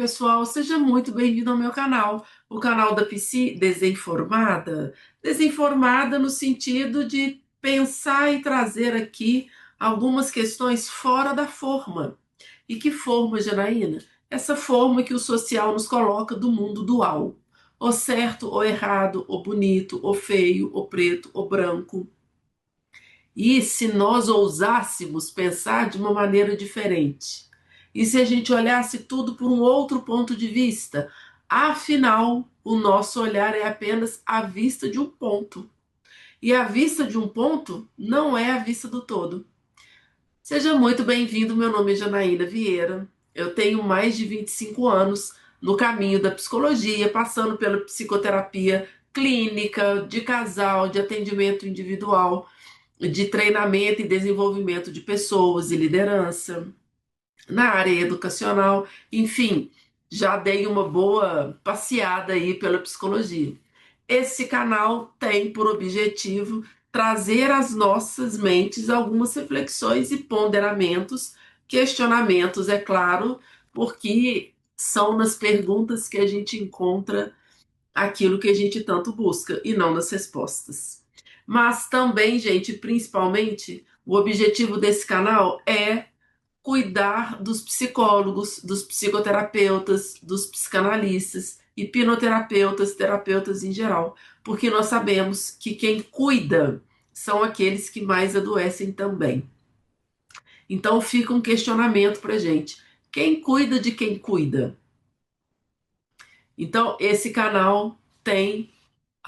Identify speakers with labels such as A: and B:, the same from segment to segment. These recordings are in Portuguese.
A: pessoal, seja muito bem-vindo ao meu canal, o canal da Psi Desinformada. Desinformada no sentido de pensar e trazer aqui algumas questões fora da forma. E que forma, Janaína? Essa forma que o social nos coloca do mundo dual. Ou certo, ou errado, ou bonito, ou feio, ou preto, ou branco. E se nós ousássemos pensar de uma maneira diferente? E se a gente olhasse tudo por um outro ponto de vista? Afinal, o nosso olhar é apenas a vista de um ponto. E a vista de um ponto não é a vista do todo. Seja muito bem-vindo, meu nome é Janaína Vieira. Eu tenho mais de 25 anos no caminho da psicologia, passando pela psicoterapia clínica, de casal, de atendimento individual, de treinamento e desenvolvimento de pessoas e liderança, na área educacional, enfim, já dei uma boa passeada aí pela psicologia. Esse canal tem por objetivo trazer às nossas mentes algumas reflexões e ponderamentos, questionamentos, é claro, porque são nas perguntas que a gente encontra aquilo que a gente tanto busca e não nas respostas. Mas também, gente, principalmente, o objetivo desse canal é cuidar dos psicólogos, dos psicoterapeutas, dos psicanalistas, hipnoterapeutas, terapeutas em geral, porque nós sabemos que quem cuida são aqueles que mais adoecem também. Então fica um questionamento para gente: quem cuida de quem cuida? Então esse canal tem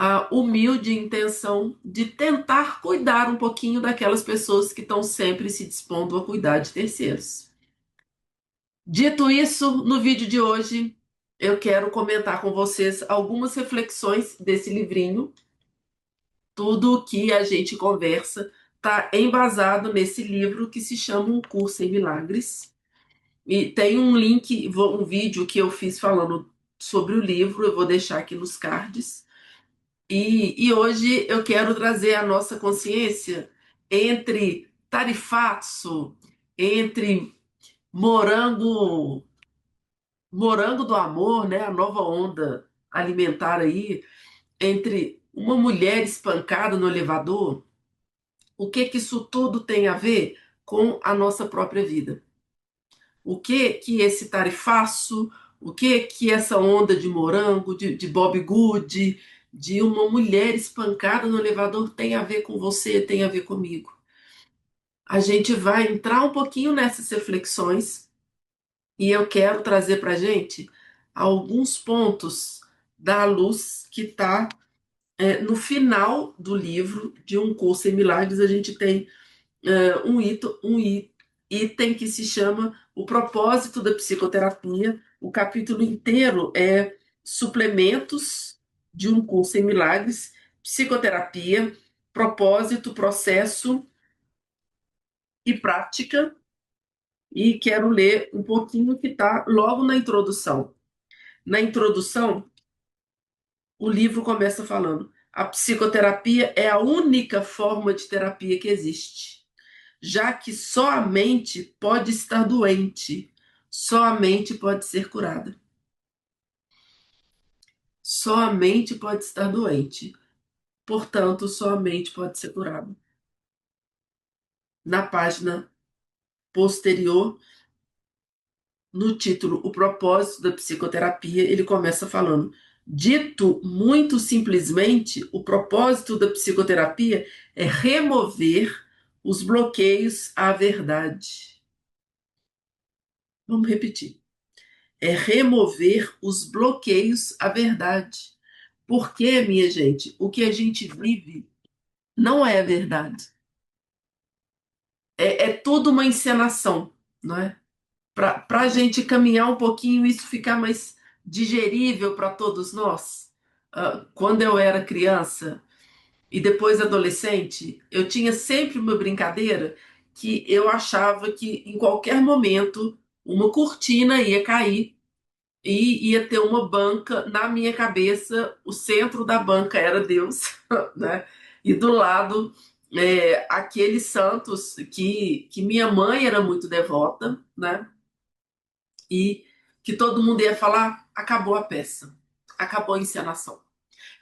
A: a humilde intenção de tentar cuidar um pouquinho daquelas pessoas que estão sempre se dispondo a cuidar de terceiros. Dito isso, no vídeo de hoje, eu quero comentar com vocês algumas reflexões desse livrinho. Tudo que a gente conversa está embasado nesse livro que se chama Um Curso em Milagres. E tem um link, um vídeo que eu fiz falando sobre o livro, eu vou deixar aqui nos cards. E hoje eu quero trazer a nossa consciência entre tarifaço, entre morango, morango do amor, né, a nova onda alimentar aí, entre uma mulher espancada no elevador, o que que isso tudo tem a ver com a nossa própria vida? O que que esse tarifaço, o que que essa onda de morango, de Bob Good, de uma mulher espancada no elevador tem a ver com você, tem a ver comigo? A gente vai entrar um pouquinho nessas reflexões e eu quero trazer para a gente alguns pontos da luz que está no final do livro de Um Curso em Milagres. A gente tem item que se chama O Propósito da Psicoterapia. O capítulo inteiro é suplementos de Um Curso em Milagres, psicoterapia, propósito, processo e prática. E quero ler um pouquinho que está logo na introdução. Na introdução, o livro começa falando: a psicoterapia é a única forma de terapia que existe, já que só a mente pode estar doente, só a mente pode ser curada. Só a mente pode estar doente, portanto, só a mente pode ser curada. Na página posterior, no título O Propósito da Psicoterapia, ele começa falando: dito muito simplesmente, o propósito da psicoterapia é remover os bloqueios à verdade. Vamos repetir. É remover os bloqueios à verdade. Porque, minha gente, o que a gente vive não é a verdade. É tudo uma encenação, não é? Para a gente caminhar um pouquinho, isso ficar mais digerível para todos nós. Quando eu era criança e depois adolescente, eu tinha sempre uma brincadeira que eu achava que em qualquer momento uma cortina ia cair e ia ter uma banca na minha cabeça. O centro da banca era Deus, né? E do lado aqueles santos que minha mãe era muito devota, né? E que todo mundo ia falar, acabou a peça, acabou a encenação.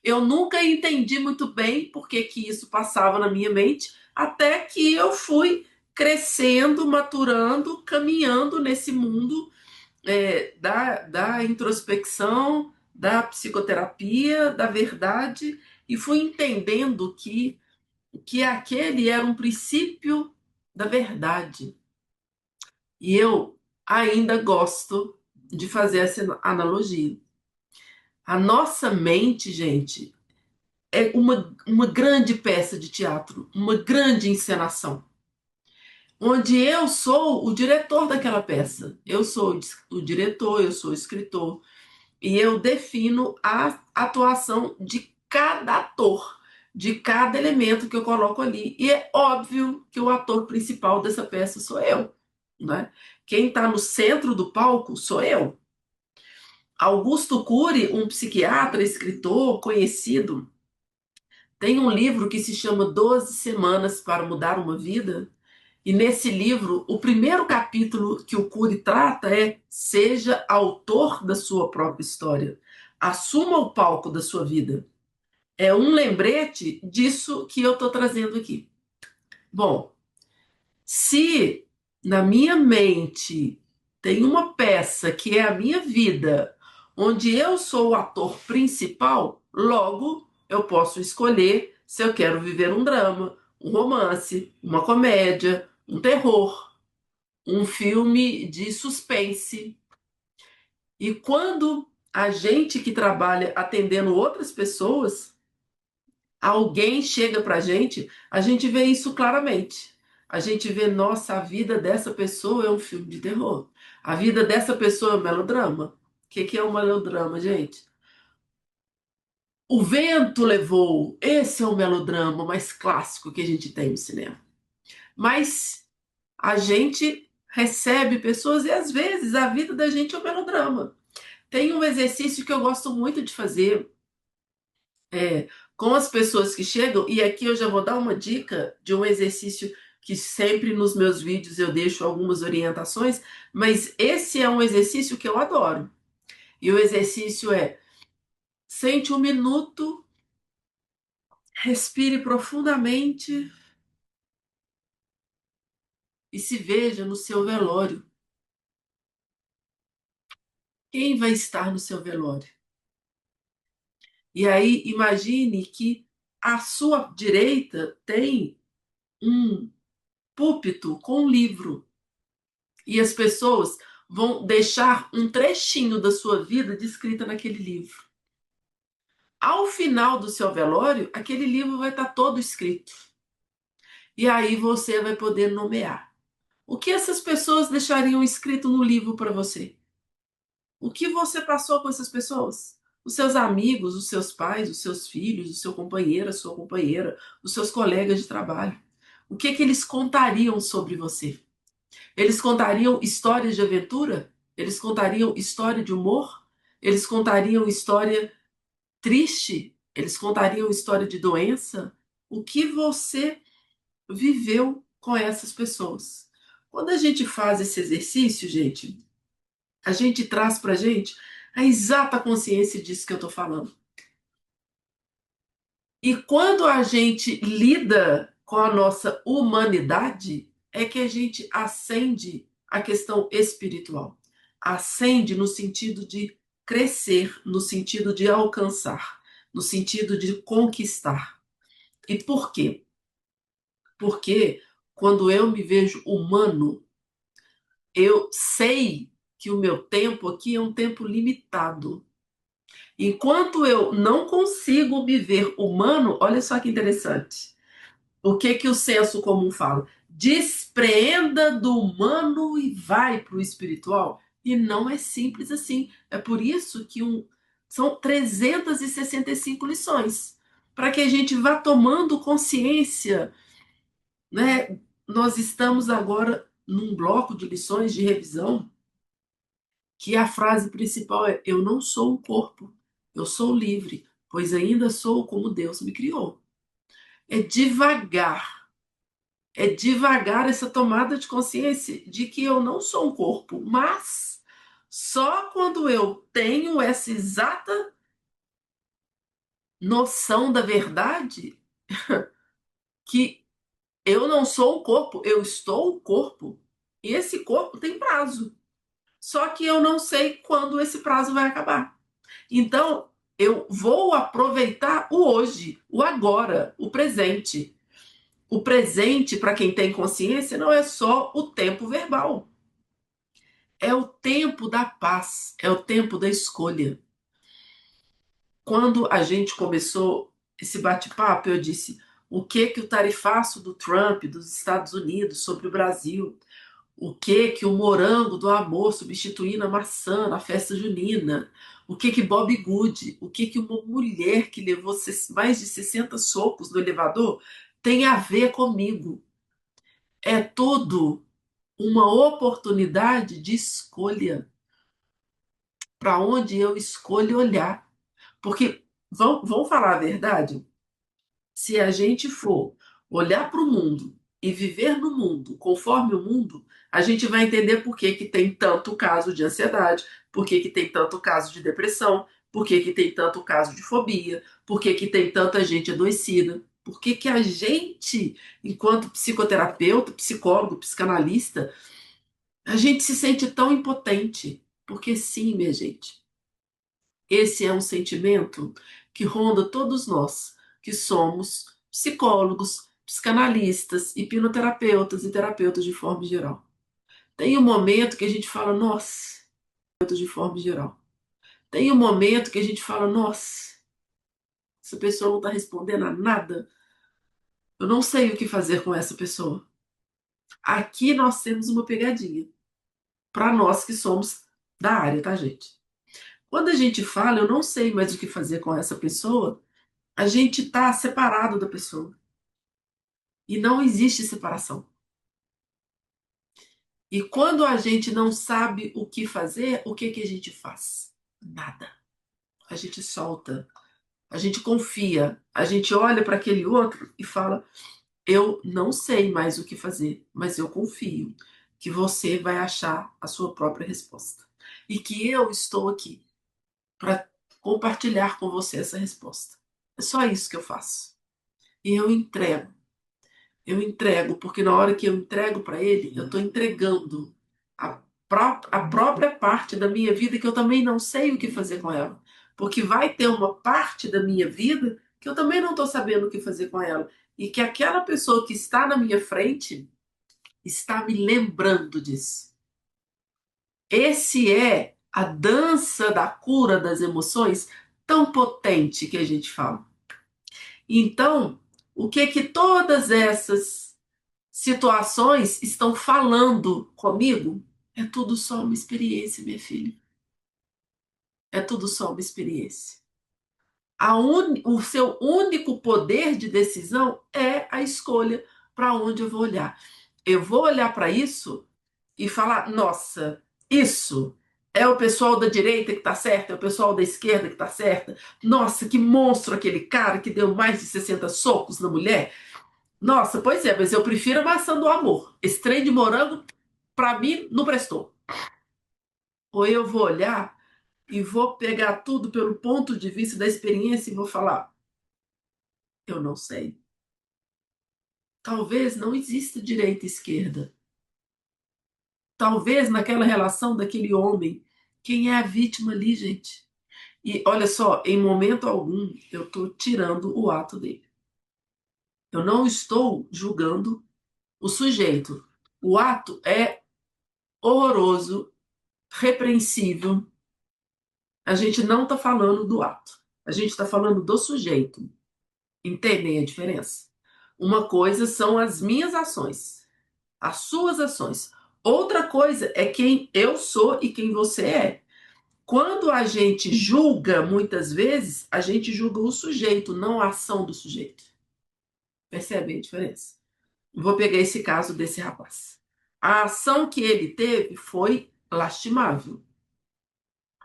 A: Eu nunca entendi muito bem por que que isso passava na minha mente, até que eu fui crescendo, maturando, caminhando nesse mundo da introspecção, da psicoterapia, da verdade, e fui entendendo que aquele era um princípio da verdade. E eu ainda gosto de fazer essa analogia. A nossa mente, gente, é uma grande peça de teatro, uma grande encenação, onde eu sou o diretor daquela peça. Eu sou o diretor, eu sou o escritor, e eu defino a atuação de cada ator, de cada elemento que eu coloco ali. E é óbvio que o ator principal dessa peça sou eu, né? Quem está no centro do palco sou eu. Augusto Cury, um psiquiatra, escritor conhecido, tem um livro que se chama 12 Semanas para Mudar uma Vida. E nesse livro, o primeiro capítulo que o Cury trata é: seja autor da sua própria história. Assuma o palco da sua vida. É um lembrete disso que eu estou trazendo aqui. Bom, se na minha mente tem uma peça que é a minha vida, onde eu sou o ator principal, logo eu posso escolher se eu quero viver um drama, um romance, uma comédia, um terror, um filme de suspense. E quando a gente que trabalha atendendo outras pessoas, alguém chega pra a gente vê isso claramente. A gente vê, nossa, a vida dessa pessoa é um filme de terror. A vida dessa pessoa é um melodrama. O que é um melodrama, gente? O vento levou. Esse é o melodrama mais clássico que a gente tem no cinema. Mas a gente recebe pessoas e às vezes a vida da gente é um melodrama. Tem um exercício que eu gosto muito de fazer com as pessoas que chegam, e aqui eu já vou dar uma dica de um exercício que sempre nos meus vídeos eu deixo algumas orientações, mas esse é um exercício que eu adoro. E o exercício é: sente um minuto, respire profundamente e se veja no seu velório. Quem vai estar no seu velório? E aí imagine que à sua direita tem um púlpito com um livro. E as pessoas vão deixar um trechinho da sua vida descrita naquele livro. Ao final do seu velório, aquele livro vai estar todo escrito. E aí você vai poder nomear. O que essas pessoas deixariam escrito no livro para você? O que você passou com essas pessoas? Os seus amigos, os seus pais, os seus filhos, o seu companheiro, a sua companheira, os seus colegas de trabalho. O que eles contariam sobre você? Eles contariam histórias de aventura? Eles contariam história de humor? Eles contariam história triste? Eles contariam história de doença? O que você viveu com essas pessoas? Quando a gente faz esse exercício, gente, a gente traz para a gente a exata consciência disso que eu estou falando. E quando a gente lida com a nossa humanidade, é que a gente acende a questão espiritual. Acende no sentido de crescer, no sentido de alcançar, no sentido de conquistar. E por quê? Porque quando eu me vejo humano, eu sei que o meu tempo aqui é um tempo limitado. Enquanto eu não consigo me ver humano, olha só que interessante. O que que o senso comum fala? Despreenda do humano e vai para o espiritual. E não é simples assim. É por isso que são 365 lições, para que a gente vá tomando consciência, né? Nós estamos agora num bloco de lições de revisão que a frase principal é: eu não sou um corpo, eu sou livre, pois ainda sou como Deus me criou. É devagar. É devagar essa tomada de consciência de que eu não sou um corpo, mas Só quando eu tenho essa exata noção da verdade que eu não sou o corpo, eu estou o corpo. E esse corpo tem prazo. Só que eu não sei quando esse prazo vai acabar. Então, eu vou aproveitar o hoje, o agora, o presente. O presente, para quem tem consciência, não é só o tempo verbal. É o tempo da paz, é o tempo da escolha. Quando a gente começou esse bate-papo, eu disse: o que que o tarifaço do Trump, dos Estados Unidos, sobre o Brasil, o que o morango do amor substituindo a maçã na festa junina, o que Bob Good, o que uma mulher que levou mais de 60 socos no elevador tem a ver comigo. É tudo uma oportunidade de escolha para onde eu escolho olhar. Porque, vamos falar a verdade, se a gente for olhar para o mundo e viver no mundo conforme o mundo, a gente vai entender por que tem tanto caso de ansiedade, por que tem tanto caso de depressão, por que tem tanto caso de fobia, por que tem tanta gente adoecida, por que a gente, enquanto psicoterapeuta, psicólogo, psicanalista, a gente se sente tão impotente. Porque sim, minha gente, esse é um sentimento que ronda todos nós, que somos psicólogos, psicanalistas, hipnoterapeutas e terapeutas de forma geral. Tem um momento que a gente fala, nossa, de forma geral. Tem um momento que a gente fala, nossa, essa pessoa não está respondendo a nada. Eu não sei o que fazer com essa pessoa. Aqui nós temos uma pegadinha. Para nós que somos da área, tá, gente? Quando a gente fala, eu não sei mais o que fazer com essa pessoa, a gente está separado da pessoa. E não existe separação. E quando a gente não sabe o que fazer, o que a gente faz? Nada. A gente solta, a gente confia, a gente olha para aquele outro e fala: eu não sei mais o que fazer, mas eu confio que você vai achar a sua própria resposta. E que eu estou aqui para compartilhar com você essa resposta. É só isso que eu faço. E eu entrego. Eu entrego, porque na hora que eu entrego para ele, eu estou entregando a própria parte da minha vida que eu também não sei o que fazer com ela. Porque vai ter uma parte da minha vida que eu também não estou sabendo o que fazer com ela. E que aquela pessoa que está na minha frente está me lembrando disso. Esse é a dança da cura das emoções tão potente que a gente fala. Então, o que todas essas situações estão falando comigo? É tudo só uma experiência, minha filha. É tudo só uma experiência. O seu único poder de decisão é a escolha para onde eu vou olhar. Eu vou olhar para isso e falar: nossa, isso é o pessoal da direita que está certo, é o pessoal da esquerda que está certo. Nossa, que monstro aquele cara que deu mais de 60 socos na mulher. Nossa, pois é, mas eu prefiro a maçã do amor. Esse trem de morango, para mim, não prestou. Ou eu vou olhar e vou pegar tudo pelo ponto de vista da experiência e vou falar: eu não sei. Talvez não exista direita e esquerda. Talvez naquela relação daquele homem, quem é a vítima ali, gente? E olha só, em momento algum eu estou tirando o ato dele. Eu não estou julgando o sujeito. O ato é horroroso, repreensível. A gente não está falando do ato. A gente está falando do sujeito. Entendem a diferença? Uma coisa são as minhas ações, as suas ações. Outra coisa é quem eu sou e quem você é. Quando a gente julga, muitas vezes, a gente julga o sujeito, não a ação do sujeito. Percebem a diferença? Vou pegar esse caso desse rapaz. A ação que ele teve foi lastimável,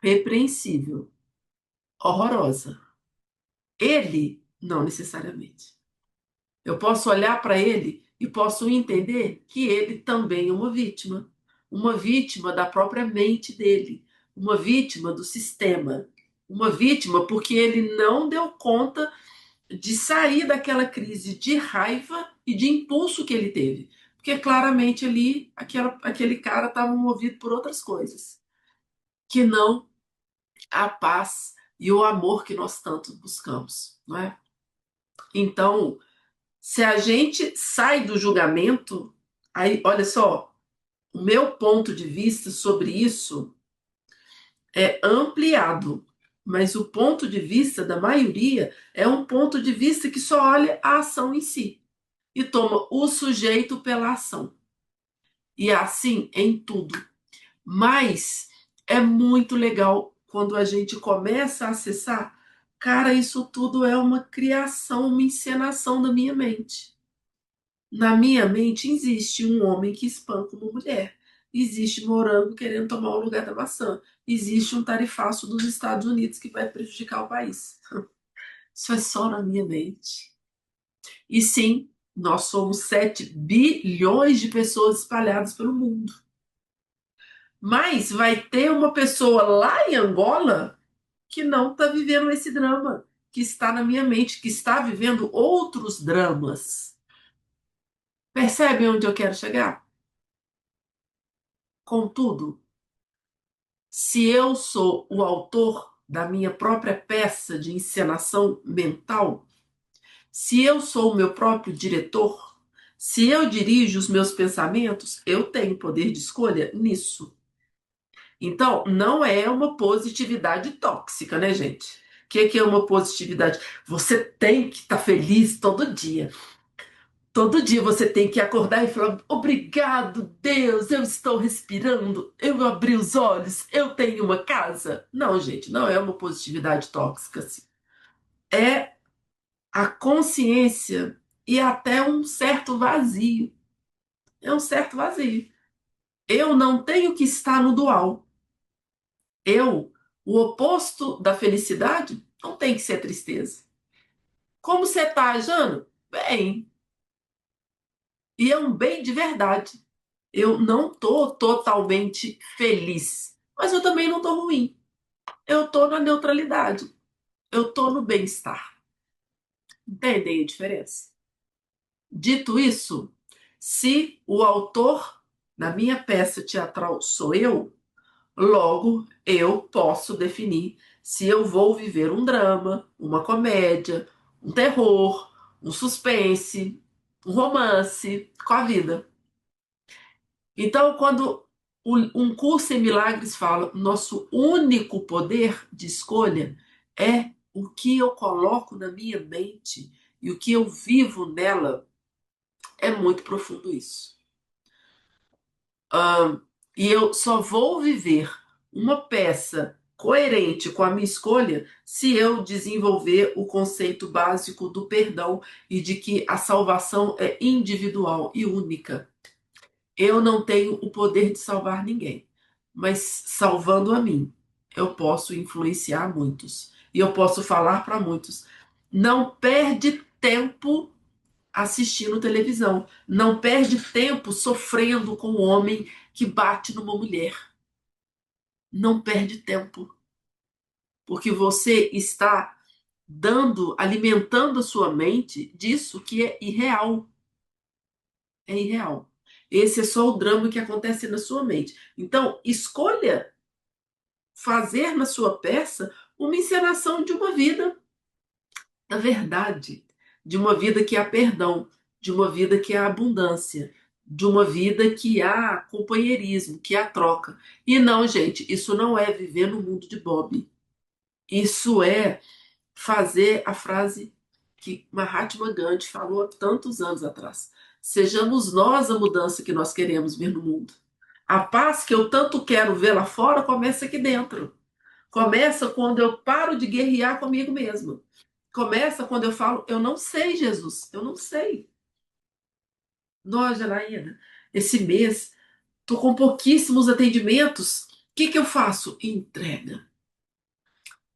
A: repreensível, horrorosa. Ele, não necessariamente. Eu posso olhar para ele e posso entender que ele também é uma vítima da própria mente dele, uma vítima do sistema, uma vítima porque ele não deu conta de sair daquela crise de raiva e de impulso que ele teve. Porque claramente ali, aquele cara estava movido por outras coisas, que não a paz e o amor que nós tanto buscamos, não é? Então, se a gente sai do julgamento, aí, olha só, o meu ponto de vista sobre isso é ampliado, mas o ponto de vista da maioria é um ponto de vista que só olha a ação em si e toma o sujeito pela ação. E é assim em tudo. Mas é muito legal quando a gente começa a acessar, cara, isso tudo é uma criação, uma encenação da minha mente. Na minha mente existe um homem que espanca uma mulher. Existe morango querendo tomar o lugar da maçã. Existe um tarifaço dos Estados Unidos que vai prejudicar o país. Isso é só na minha mente. E sim, nós somos 7 bilhões de pessoas espalhadas pelo mundo. Mas vai ter uma pessoa lá em Angola que não está vivendo esse drama, que está na minha mente, que está vivendo outros dramas. Percebe onde eu quero chegar? Contudo, se eu sou o autor da minha própria peça de encenação mental, se eu sou o meu próprio diretor, se eu dirijo os meus pensamentos, eu tenho poder de escolha nisso. Então, não é uma positividade tóxica, né, gente? O que é uma positividade? Você tem que estar feliz todo dia. Todo dia você tem que acordar e falar: obrigado, Deus, eu estou respirando, eu abri os olhos, eu tenho uma casa. Não, gente, não é uma positividade tóxica, assim. É a consciência e até um certo vazio. É um certo vazio. Eu não tenho que estar no dual. Eu, o oposto da felicidade, não tem que ser tristeza. Como você tá, Jana? Bem. E é um bem de verdade. Eu não tô totalmente feliz, mas eu também não tô ruim. Eu tô na neutralidade. Eu tô no bem-estar. Entendem a diferença? Dito isso, se o autor da minha peça teatral sou eu, logo eu posso definir se eu vou viver um drama, uma comédia, um terror, um suspense, um romance com a vida. Então, quando um curso em milagres fala, nosso único poder de escolha é o que eu coloco na minha mente e o que eu vivo nela, é muito profundo isso. E eu só vou viver uma peça coerente com a minha escolha se eu desenvolver o conceito básico do perdão e de que a salvação é individual e única. Eu não tenho o poder de salvar ninguém, mas salvando a mim, eu posso influenciar muitos e eu posso falar para muitos. Não perde tempo assistindo televisão, não perde tempo sofrendo com um homem que bate numa mulher. Não perde tempo, porque você está dando, alimentando a sua mente disso que é irreal. É irreal. Esse é só o drama que acontece na sua mente. Então, escolha fazer na sua peça uma encenação de uma vida da verdade, de uma vida que há perdão, de uma vida que há abundância, de uma vida que há companheirismo, que há troca. E não, gente, isso não é viver no mundo de Bob. Isso é fazer a frase que Mahatma Gandhi falou há tantos anos atrás. Sejamos nós a mudança que nós queremos ver no mundo. A paz que eu tanto quero ver lá fora começa aqui dentro. Começa quando eu paro de guerrear comigo mesma. Começa quando eu falo, eu não sei, Jesus, eu não sei. Nós, Janaína, esse mês, tô com pouquíssimos atendimentos. O que que eu faço? Entrega.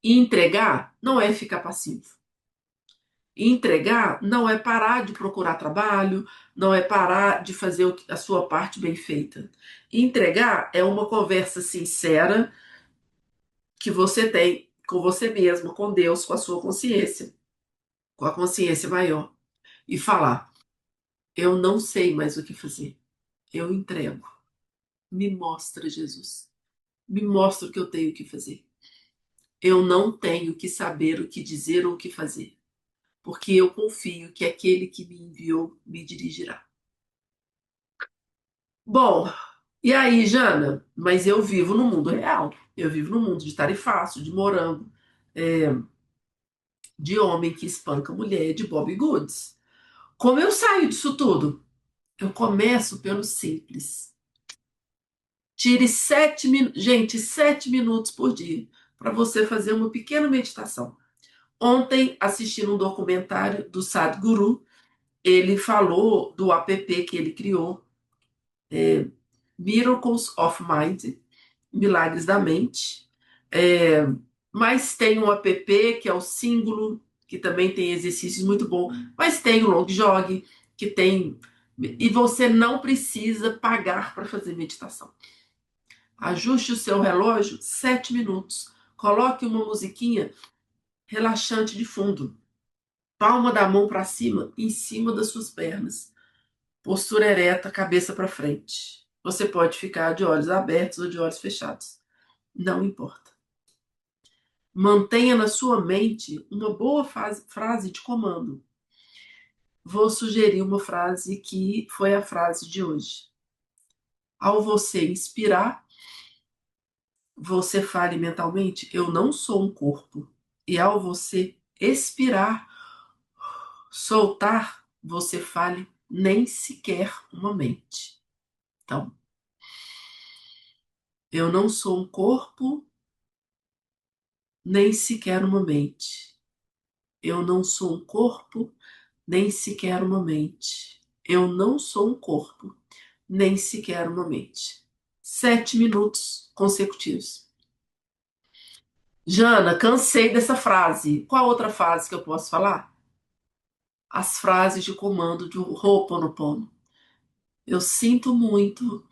A: E entregar não é ficar passivo. E entregar não é parar de procurar trabalho, não é parar de fazer a sua parte bem feita. E entregar é uma conversa sincera que você tem com você mesmo, com Deus, com a sua consciência, com a consciência maior, e falar: eu não sei mais o que fazer. Eu entrego. Me mostra, Jesus. Me mostra o que eu tenho que fazer. Eu não tenho que saber o que dizer ou o que fazer, porque eu confio que aquele que me enviou me dirigirá. Bom, e aí, Jana? Mas eu vivo no mundo real. Eu vivo no mundo de tarifaço, de morango, é, de homem que espanca mulher, de Bob Goods. Como eu saio disso tudo? Eu começo pelo simples. Tire 7 minutos, gente, 7 minutos por dia para você fazer uma pequena meditação. Ontem, assistindo um documentário do Sadhguru, ele falou do app que ele criou, Miracles of Mind, Milagres da Mente. É, mas tem um app que é o Símbolo, que também tem exercícios muito bons, mas tem o Long Jog, que tem. E você não precisa pagar para fazer meditação. Ajuste o seu relógio 7 minutos. Coloque uma musiquinha relaxante de fundo. Palma da mão para cima, em cima das suas pernas. Postura ereta, cabeça para frente. Você pode ficar de olhos abertos ou de olhos fechados. Não importa. Mantenha na sua mente uma boa frase de comando. Vou sugerir uma frase que foi a frase de hoje. Ao você inspirar, você fale mentalmente: eu não sou um corpo. E ao você expirar, soltar, você fale: nem sequer uma mente. Então, eu não sou um corpo, nem sequer uma mente. Eu não sou um corpo, nem sequer uma mente. Eu não sou um corpo, nem sequer uma mente. 7 minutos consecutivos. Jana, cansei dessa frase. Qual outra frase que eu posso falar? As frases de comando de Ho'oponopono. Eu sinto muito,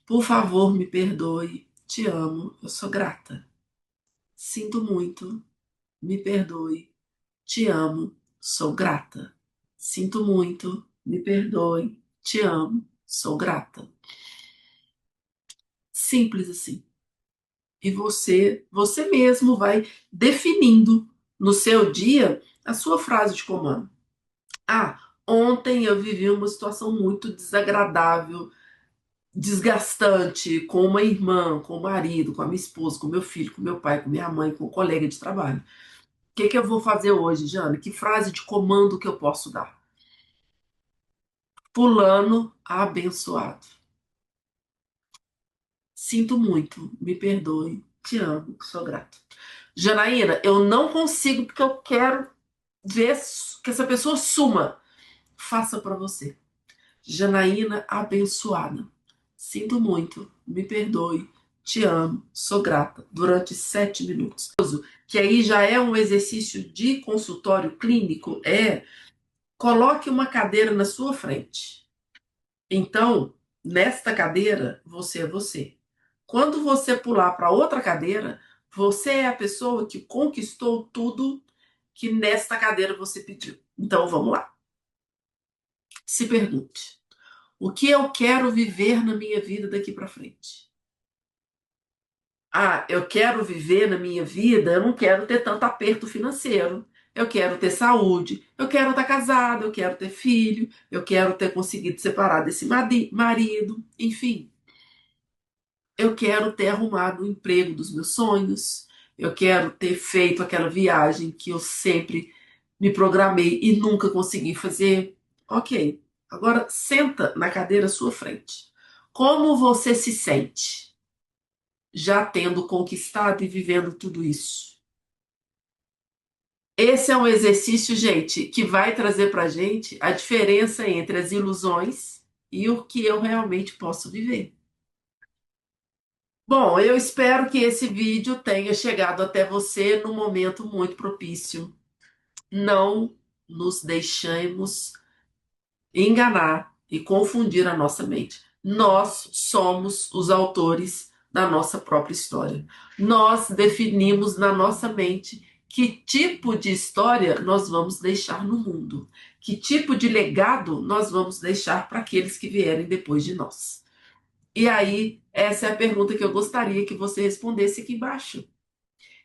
A: por favor, me perdoe, te amo, eu sou grata. Sinto muito, me perdoe, te amo, sou grata. Sinto muito, me perdoe, te amo, sou grata. Simples assim. E você mesmo vai definindo no seu dia a sua frase de comando. Ah, ontem eu vivi uma situação muito desagradável, desgastante com uma irmã, com o marido, com a minha esposa, com meu filho, com meu pai, com minha mãe, com um colega de trabalho. O que eu vou fazer hoje, Jane? Que frase de comando que eu posso dar? Fulano abençoado. Sinto muito, me perdoe, te amo, sou grato. Janaína, eu não consigo porque eu quero ver que essa pessoa suma. Faça para você. Janaína abençoada. Sinto muito, me perdoe, te amo, sou grata. Durante 7 minutos. Que aí já é um exercício de consultório clínico, coloque uma cadeira na sua frente. Então, nesta cadeira, você é você. Quando você pular para outra cadeira, você é a pessoa que conquistou tudo que nesta cadeira você pediu. Então, vamos lá. Se pergunte: o que eu quero viver na minha vida daqui para frente? Ah, eu quero viver na minha vida, eu não quero ter tanto aperto financeiro. Eu quero ter saúde, eu quero estar casado, eu quero ter filho, eu quero ter conseguido separar desse marido, enfim. Eu quero ter arrumado o emprego dos meus sonhos, eu quero ter feito aquela viagem que eu sempre me programei e nunca consegui fazer. Ok, agora senta na cadeira à sua frente. Como você se sente já tendo conquistado e vivendo tudo isso? Esse é um exercício, gente, que vai trazer para gente a diferença entre as ilusões e o que eu realmente posso viver. Bom, eu espero que esse vídeo tenha chegado até você num momento muito propício. Não nos deixemos enganar e confundir a nossa mente. Nós somos os autores da nossa própria história. Nós definimos na nossa mente que tipo de história nós vamos deixar no mundo, que tipo de legado nós vamos deixar para aqueles que vierem depois de nós. E aí, essa é a pergunta que eu gostaria que você respondesse aqui embaixo.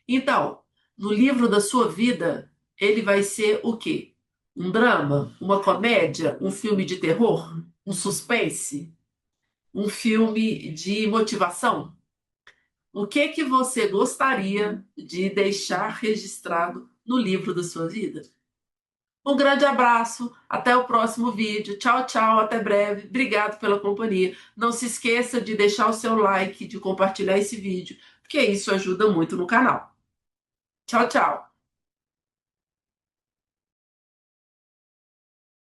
A: Então, no livro da sua vida, ele vai ser o quê? Um drama? Uma comédia? Um filme de terror? Um suspense? Um filme de motivação? O que que você gostaria de deixar registrado no livro da sua vida? Um grande abraço, até o próximo vídeo. Tchau, tchau, até breve. Obrigado pela companhia. Não se esqueça de deixar o seu like, de compartilhar esse vídeo, porque isso ajuda muito no canal. Tchau, tchau.